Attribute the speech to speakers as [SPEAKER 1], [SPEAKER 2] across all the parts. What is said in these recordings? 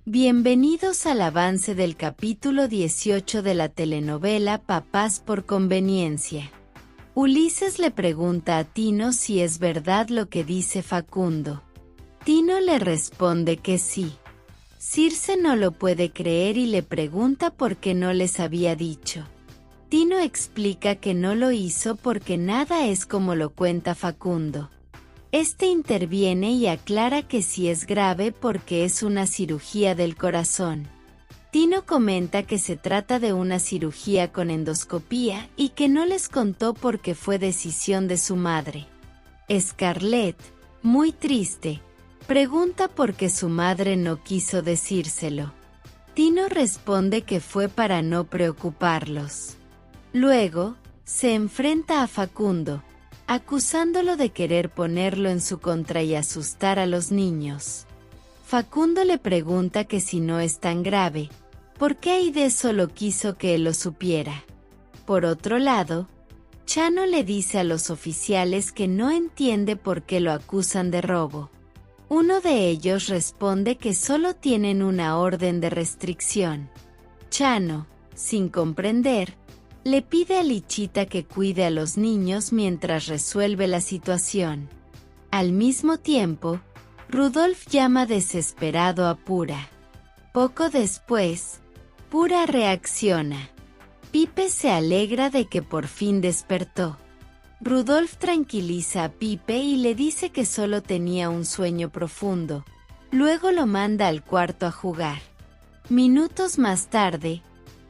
[SPEAKER 1] Bienvenidos al avance del capítulo 18 de la telenovela Papás por conveniencia. Ulises le pregunta a Tino si es verdad lo que dice Facundo. Tino le responde que sí. Circe no lo puede creer y le pregunta por qué no les había dicho. Tino explica que no lo hizo porque nada es como lo cuenta Facundo. Este interviene y aclara que sí es grave porque es una cirugía del corazón. Tino comenta que se trata de una cirugía con endoscopía y que no les contó porque fue decisión de su madre. Scarlett, muy triste, pregunta por qué su madre no quiso decírselo. Tino responde que fue para no preocuparlos. Luego, se enfrenta a Facundo, acusándolo de querer ponerlo en su contra y asustar a los niños. Facundo le pregunta que si no es tan grave, ¿por qué Aide solo quiso que él lo supiera? Por otro lado, Chano le dice a los oficiales que no entiende por qué lo acusan de robo. Uno de ellos responde que solo tienen una orden de restricción. Chano, sin comprender, le pide a Lichita que cuide a los niños mientras resuelve la situación. Al mismo tiempo, Rudolf llama desesperado a Pura. Poco después, Pura reacciona. Pipe se alegra de que por fin despertó. Rudolf tranquiliza a Pipe y le dice que solo tenía un sueño profundo. Luego lo manda al cuarto a jugar. Minutos más tarde,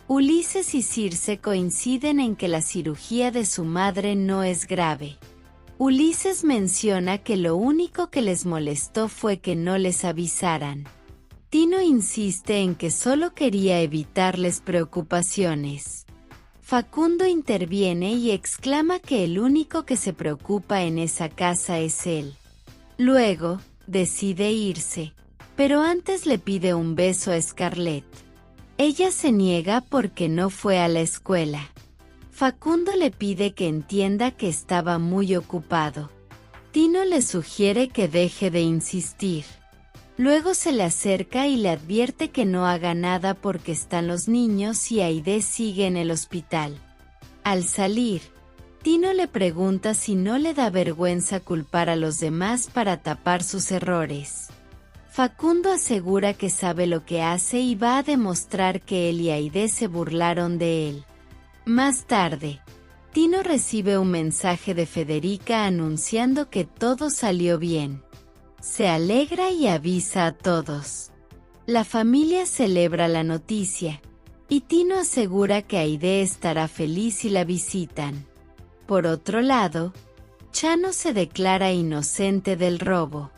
[SPEAKER 1] Ulises y Circe coinciden en que la cirugía de su madre no es grave. Ulises menciona que lo único que les molestó fue que no les avisaran. Tino insiste en que solo quería evitarles preocupaciones. Facundo interviene y exclama que el único que se preocupa en esa casa es él. Luego, decide irse, pero antes le pide un beso a Scarlett. Ella se niega porque no fue a la escuela. Facundo le pide que entienda que estaba muy ocupado. Tino le sugiere que deje de insistir. Luego se le acerca y le advierte que no haga nada porque están los niños y Aide sigue en el hospital. Al salir, Tino le pregunta si no le da vergüenza culpar a los demás para tapar sus errores. Facundo asegura que sabe lo que hace y va a demostrar que él y Aide se burlaron de él. Más tarde, Tino recibe un mensaje de Federica anunciando que todo salió bien. Se alegra y avisa a todos. La familia celebra la noticia, y Tino asegura que Aide estará feliz si la visitan. Por otro lado, Chano se declara inocente del robo.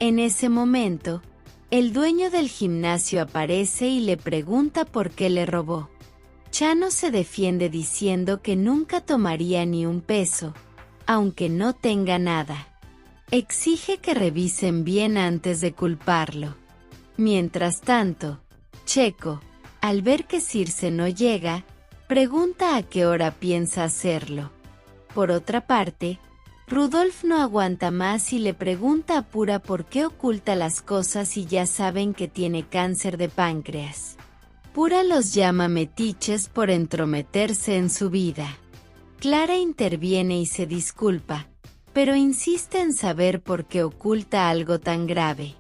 [SPEAKER 1] En ese momento, el dueño del gimnasio aparece y le pregunta por qué le robó. Chano se defiende diciendo que nunca tomaría ni un peso, aunque no tenga nada. Exige que revisen bien antes de culparlo. Mientras tanto, Checo, al ver que Circe no llega, pregunta a qué hora piensa hacerlo. Por otra parte, Rudolf no aguanta más y le pregunta a Pura por qué oculta las cosas y ya saben que tiene cáncer de páncreas. Pura los llama metiches por entrometerse en su vida. Clara interviene y se disculpa, pero insiste en saber por qué oculta algo tan grave.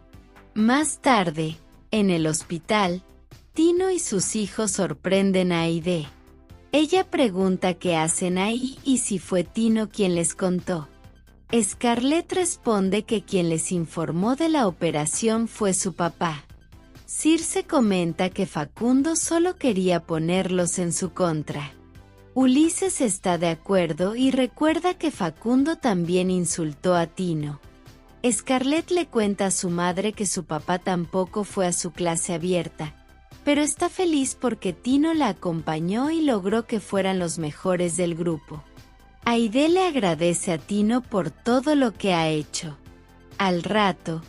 [SPEAKER 1] Más tarde, en el hospital, Tino y sus hijos sorprenden a Aide. Ella pregunta qué hacen ahí y si fue Tino quien les contó. Scarlett responde que quien les informó de la operación fue su papá. Circe comenta que Facundo solo quería ponerlos en su contra. Ulises está de acuerdo y recuerda que Facundo también insultó a Tino. Scarlett le cuenta a su madre que su papá tampoco fue a su clase abierta, pero está feliz porque Tino la acompañó y logró que fueran los mejores del grupo. Aide le agradece a Tino por todo lo que ha hecho. Al rato,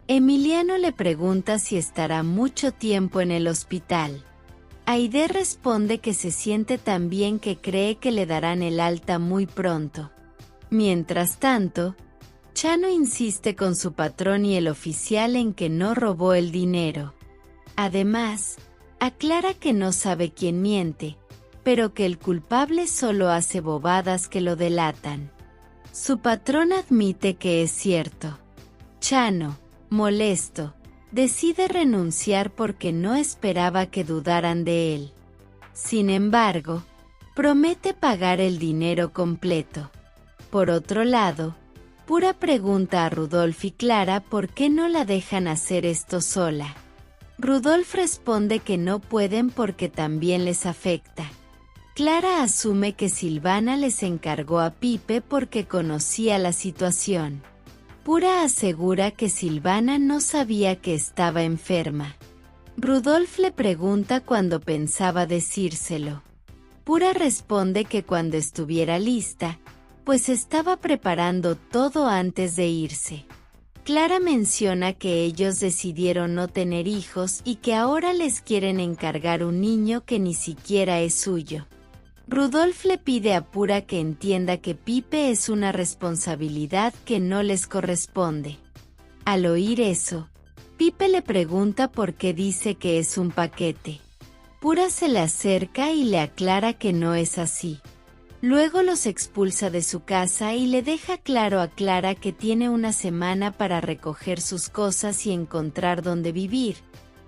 [SPEAKER 1] Emiliano le pregunta si estará mucho tiempo en el hospital. Aide responde que se siente tan bien que cree que le darán el alta muy pronto. Mientras tanto, Chano insiste con su patrón y el oficial en que no robó el dinero. Además, aclara que no sabe quién miente, pero que el culpable solo hace bobadas que lo delatan. Su patrón admite que es cierto. Chano, molesto, decide renunciar porque no esperaba que dudaran de él. Sin embargo, promete pagar el dinero completo. Por otro lado, Pura pregunta a Rudolf y Clara por qué no la dejan hacer esto sola. Rudolf responde que no pueden porque también les afecta. Clara asume que Silvana les encargó a Pipe porque conocía la situación. Pura asegura que Silvana no sabía que estaba enferma. Rudolf le pregunta cuándo pensaba decírselo. Pura responde que cuando estuviera lista, pues estaba preparando todo antes de irse. Clara menciona que ellos decidieron no tener hijos y que ahora les quieren encargar un niño que ni siquiera es suyo. Rudolf le pide a Pura que entienda que Pipe es una responsabilidad que no les corresponde. Al oír eso, Pipe le pregunta por qué dice que es un paquete. Pura se le acerca y le aclara que no es así. Luego los expulsa de su casa y le deja claro a Clara que tiene una semana para recoger sus cosas y encontrar dónde vivir,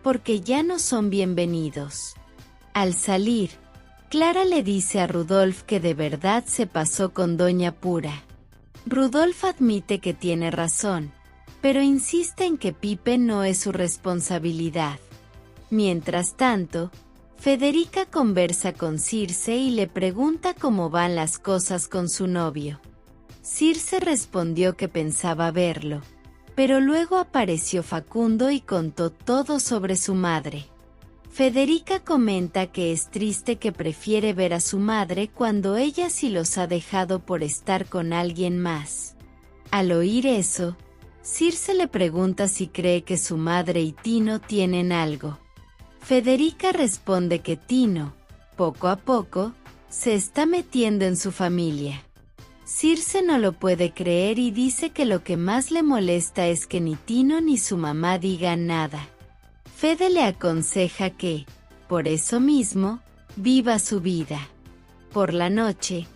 [SPEAKER 1] porque ya no son bienvenidos. Al salir, Clara le dice a Rudolf que de verdad se pasó con Doña Pura. Rudolf admite que tiene razón, pero insiste en que Pipe no es su responsabilidad. Mientras tanto, Federica conversa con Circe y le pregunta cómo van las cosas con su novio. Circe respondió que pensaba verlo, pero luego apareció Facundo y contó todo sobre su madre. Federica comenta que es triste que prefiere ver a su madre cuando ella sí los ha dejado por estar con alguien más. Al oír eso, Circe le pregunta si cree que su madre y Tino tienen algo. Federica responde que Tino, poco a poco, se está metiendo en su familia. Circe no lo puede creer y dice que lo que más le molesta es que ni Tino ni su mamá digan nada. Fede le aconseja que, por eso mismo, viva su vida. Por la noche,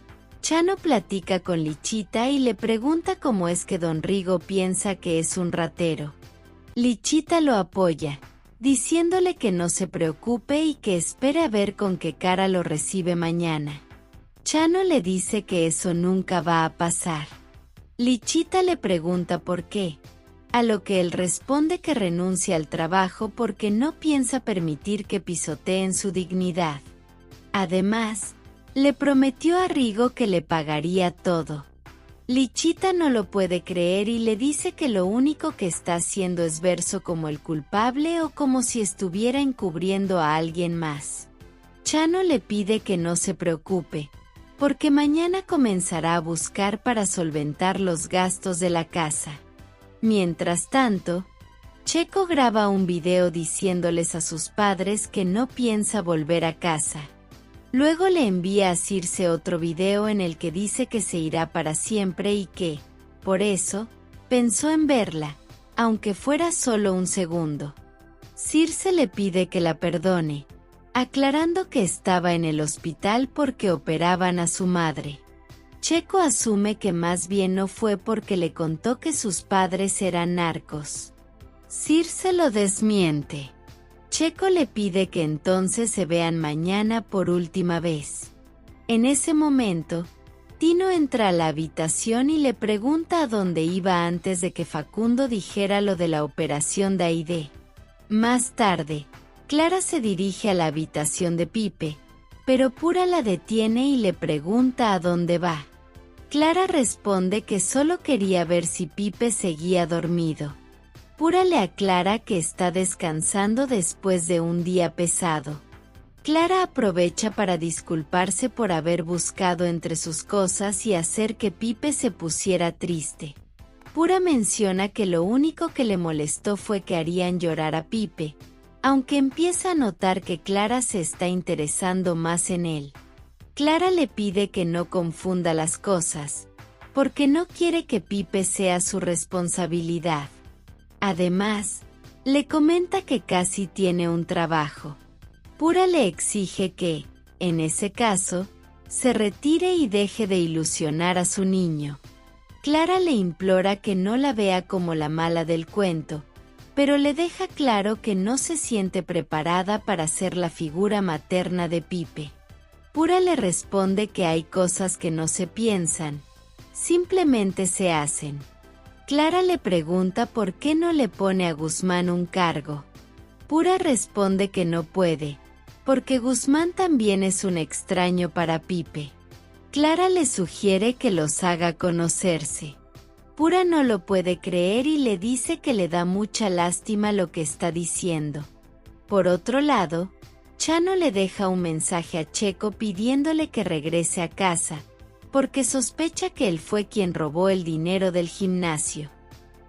[SPEAKER 1] Chano platica con Lichita y le pregunta cómo es que Don Rigo piensa que es un ratero. Lichita lo apoya, diciéndole que no se preocupe y que espere a ver con qué cara lo recibe mañana. Chano le dice que eso nunca va a pasar. Lichita le pregunta por qué, a lo que él responde que renuncia al trabajo porque no piensa permitir que pisoteen su dignidad. Además, le prometió a Rigo que le pagaría todo. Lichita no lo puede creer y le dice que lo único que está haciendo es verse como el culpable o como si estuviera encubriendo a alguien más. Chano le pide que no se preocupe, porque mañana comenzará a buscar para solventar los gastos de la casa. Mientras tanto, Checo graba un video diciéndoles a sus padres que no piensa volver a casa. Luego le envía a Circe otro video en el que dice que se irá para siempre y que, por eso, pensó en verla, aunque fuera solo un segundo. Circe le pide que la perdone, aclarando que estaba en el hospital porque operaban a su madre. Checo asume que más bien no fue porque le contó que sus padres eran narcos. Circe lo desmiente. Checo le pide que entonces se vean mañana por última vez. En ese momento, Tino entra a la habitación y le pregunta a dónde iba antes de que Facundo dijera lo de la operación de Aide. Más tarde, Clara se dirige a la habitación de Pipe, pero Pura la detiene y le pregunta a dónde va. Clara responde que solo quería ver si Pipe seguía dormido. Pura le aclara que está descansando después de un día pesado. Clara aprovecha para disculparse por haber buscado entre sus cosas y hacer que Pipe se pusiera triste. Pura menciona que lo único que le molestó fue que harían llorar a Pipe, aunque empieza a notar que Clara se está interesando más en él. Clara le pide que no confunda las cosas, porque no quiere que Pipe sea su responsabilidad. Además, Le comenta que casi tiene un trabajo. Pura le exige que, en ese caso, se retire y deje de ilusionar a su niño. Clara le implora que no la vea como la mala del cuento, pero le deja claro que no se siente preparada para ser la figura materna de Pipe. Pura le responde que hay cosas que no se piensan, simplemente se hacen. Clara le pregunta por qué no le pone a Guzmán un cargo. Pura responde que no puede, porque Guzmán también es un extraño para Pipe. Clara le sugiere que los haga conocerse. Pura no lo puede creer y le dice que le da mucha lástima lo que está diciendo. Por otro lado, Chano le deja un mensaje a Checo pidiéndole que regrese a casa, porque sospecha que él fue quien robó el dinero del gimnasio.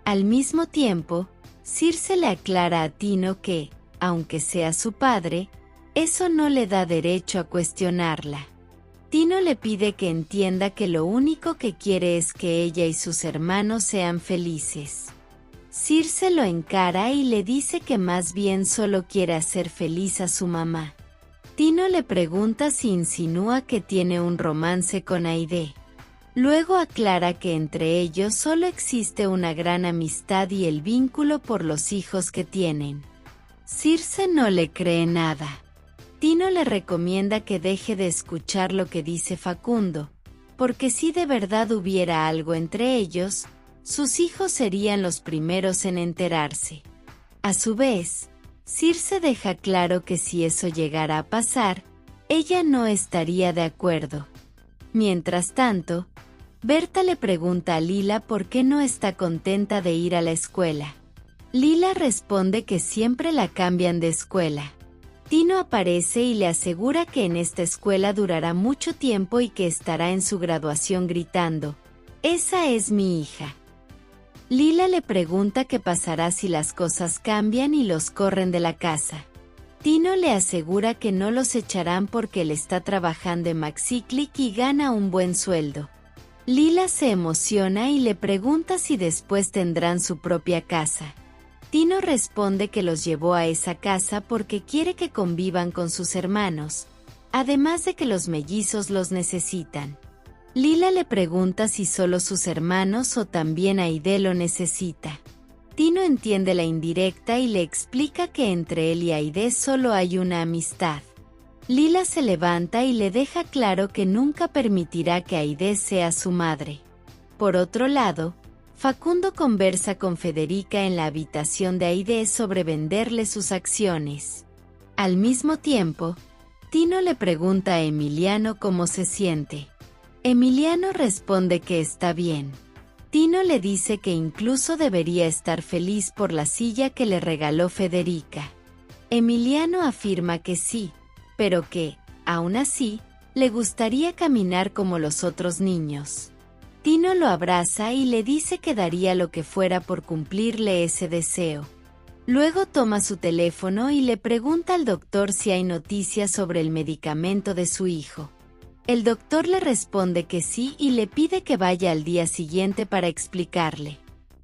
[SPEAKER 1] Al mismo tiempo, Circe le aclara a Tino que, aunque sea su padre, eso no le da derecho a cuestionarla. Tino le pide que entienda que lo único que quiere es que ella y sus hermanos sean felices. Circe lo encara y le dice que más bien solo quiere hacer feliz a su mamá. Tino le pregunta si insinúa que tiene un romance con Aide. Luego aclara que entre ellos solo existe una gran amistad y el vínculo por los hijos que tienen. Circe no le cree nada. Tino le recomienda que deje de escuchar lo que dice Facundo, porque si de verdad hubiera algo entre ellos, sus hijos serían los primeros en enterarse. A su vez, Circe deja claro que si eso llegara a pasar, ella no estaría de acuerdo. Mientras tanto, Berta le pregunta a Lila por qué no está contenta de ir a la escuela. Lila responde que siempre la cambian de escuela. Tino aparece y le asegura que en esta escuela durará mucho tiempo y que estará en su graduación gritando: «¡Esa es mi hija!». Lila le pregunta qué pasará si las cosas cambian y los corren de la casa. Tino le asegura que no los echarán porque él está trabajando en Maxiclick y gana un buen sueldo. Lila se emociona y le pregunta si después tendrán su propia casa. Tino responde que los llevó a esa casa porque quiere que convivan con sus hermanos, además de que los mellizos los necesitan. Lila le pregunta si solo sus hermanos o también Aide lo necesita. Tino entiende la indirecta y le explica que entre él y Aide solo hay una amistad. Lila se levanta y le deja claro que nunca permitirá que Aide sea su madre. Por otro lado, Facundo conversa con Federica en la habitación de Aide sobre venderle sus acciones. Al mismo tiempo, Tino le pregunta a Emiliano cómo se siente. Emiliano responde que está bien. Tino le dice que incluso debería estar feliz por la silla que le regaló Federica. Emiliano afirma que sí, pero que, aún así, le gustaría caminar como los otros niños. Tino lo abraza y le dice que daría lo que fuera por cumplirle ese deseo. Luego toma su teléfono y le pregunta al doctor si hay noticias sobre el medicamento de su hijo. El doctor le responde que sí y le pide que vaya al día siguiente para explicarle.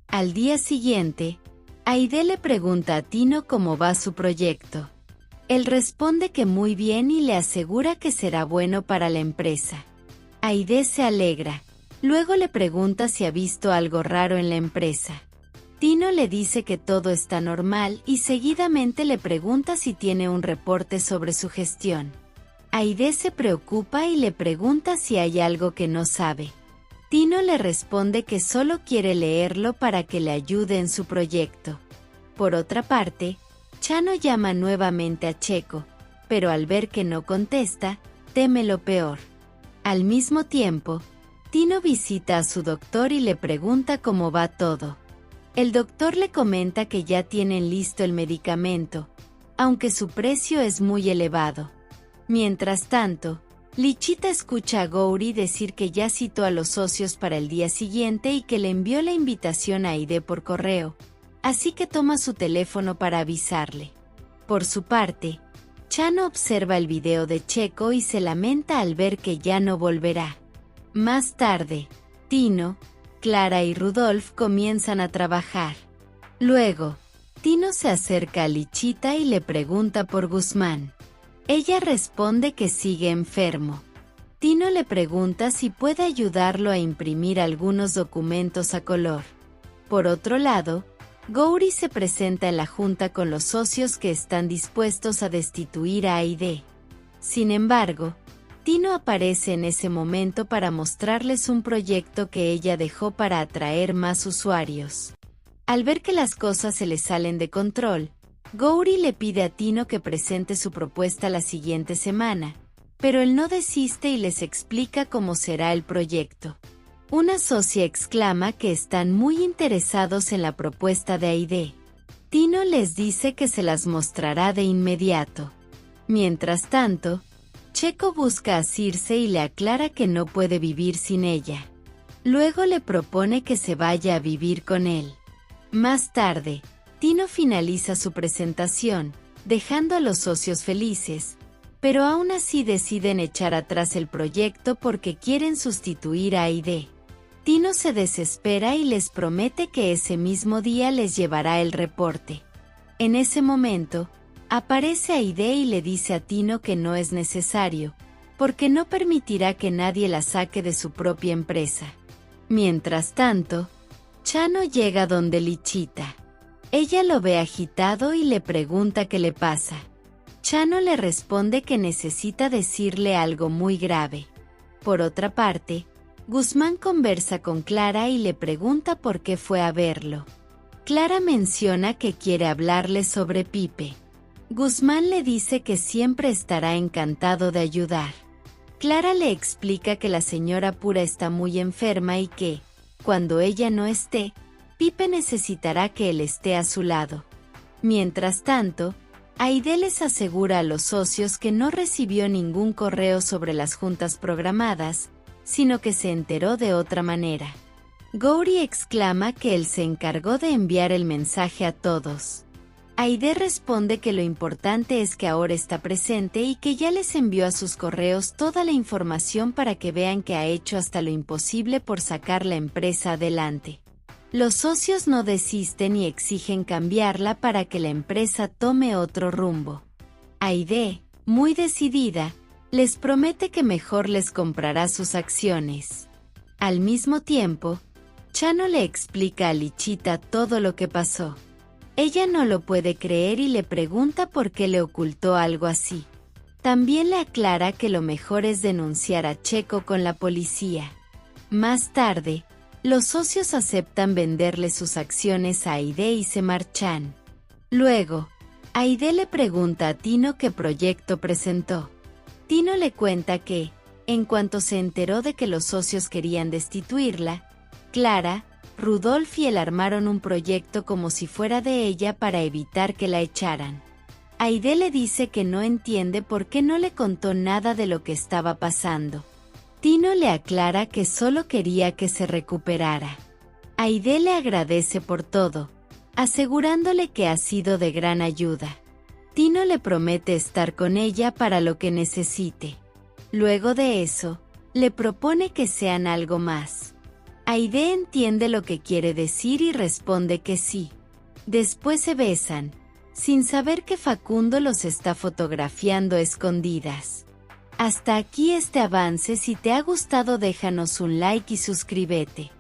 [SPEAKER 1] Al día siguiente, Aide le pregunta a Tino cómo va su proyecto. Él responde que muy bien y le asegura que será bueno para la empresa. Aide se alegra. Luego le pregunta si ha visto algo raro en la empresa. Tino le dice que todo está normal y seguidamente le pregunta si tiene un reporte sobre su gestión. Aide se preocupa y le pregunta si hay algo que no sabe. Tino le responde que solo quiere leerlo para que le ayude en su proyecto. Por otra parte, Chano llama nuevamente a Checo, pero al ver que no contesta, teme lo peor. Al mismo tiempo, Tino visita a su doctor y le pregunta cómo va todo. El doctor le comenta que ya tienen listo el medicamento, aunque su precio es muy elevado. Mientras tanto, Lichita escucha a Gouri decir que ya citó a los socios para el día siguiente y que le envió la invitación a Aide por correo, así que toma su teléfono para avisarle. Por su parte, Chano observa el video de Checo y se lamenta al ver que ya no volverá. Más tarde, Tino, Clara y Rudolf comienzan a trabajar. Luego, Tino se acerca a Lichita y le pregunta por Guzmán. Ella responde que sigue enfermo. Tino le pregunta si puede ayudarlo a imprimir algunos documentos a color. Por otro lado, Gauri se presenta en la junta con los socios que están dispuestos a destituir a Aide. Sin embargo, Tino aparece en ese momento para mostrarles un proyecto que ella dejó para atraer más usuarios. Al ver que las cosas se le salen de control, Gauri le pide a Tino que presente su propuesta la siguiente semana, pero él no desiste y les explica cómo será el proyecto. Una socia exclama que están muy interesados en la propuesta de Aide. Tino les dice que se las mostrará de inmediato. Mientras tanto, Checo busca a Circe y le aclara que no puede vivir sin ella. Luego le propone que se vaya a vivir con él. Más tarde, Tino finaliza su presentación, dejando a los socios felices, pero aún así deciden echar atrás el proyecto porque quieren sustituir a Aide. Tino se desespera y les promete que ese mismo día les llevará el reporte. En ese momento, aparece Aide y le dice a Tino que no es necesario, porque no permitirá que nadie la saque de su propia empresa. Mientras tanto, Chano llega donde Lichita. Ella lo ve agitado y le pregunta qué le pasa. Chano le responde que necesita decirle algo muy grave. Por otra parte, Guzmán conversa con Clara y le pregunta por qué fue a verlo. Clara menciona que quiere hablarle sobre Pipe. Guzmán le dice que siempre estará encantado de ayudar. Clara le explica que la señora Pura está muy enferma y que, cuando ella no esté, Pipe necesitará que él esté a su lado. Mientras tanto, Aide les asegura a los socios que no recibió ningún correo sobre las juntas programadas, sino que se enteró de otra manera. Gauri exclama que él se encargó de enviar el mensaje a todos. Aide responde que lo importante es que ahora está presente y que ya les envió a sus correos toda la información para que vean que ha hecho hasta lo imposible por sacar la empresa adelante. Los socios no desisten y exigen cambiarla para que la empresa tome otro rumbo. Aide, muy decidida, les promete que mejor les comprará sus acciones. Al mismo tiempo, Chano le explica a Lichita todo lo que pasó. Ella no lo puede creer y le pregunta por qué le ocultó algo así. También le aclara que lo mejor es denunciar a Checo con la policía. Más tarde, los socios aceptan venderle sus acciones a Aide y se marchan. Luego, Aide le pregunta a Tino qué proyecto presentó. Tino le cuenta que, en cuanto se enteró de que los socios querían destituirla, Clara, Rudolf y él armaron un proyecto como si fuera de ella para evitar que la echaran. Aide le dice que no entiende por qué no le contó nada de lo que estaba pasando. Tino le aclara que solo quería que se recuperara. Aide le agradece por todo, asegurándole que ha sido de gran ayuda. Tino le promete estar con ella para lo que necesite. Luego de eso, le propone que sean algo más. Aide entiende lo que quiere decir y responde que sí. Después se besan, sin saber que Facundo los está fotografiando a escondidas. Hasta aquí este avance. Si te ha gustado déjanos un like y suscríbete.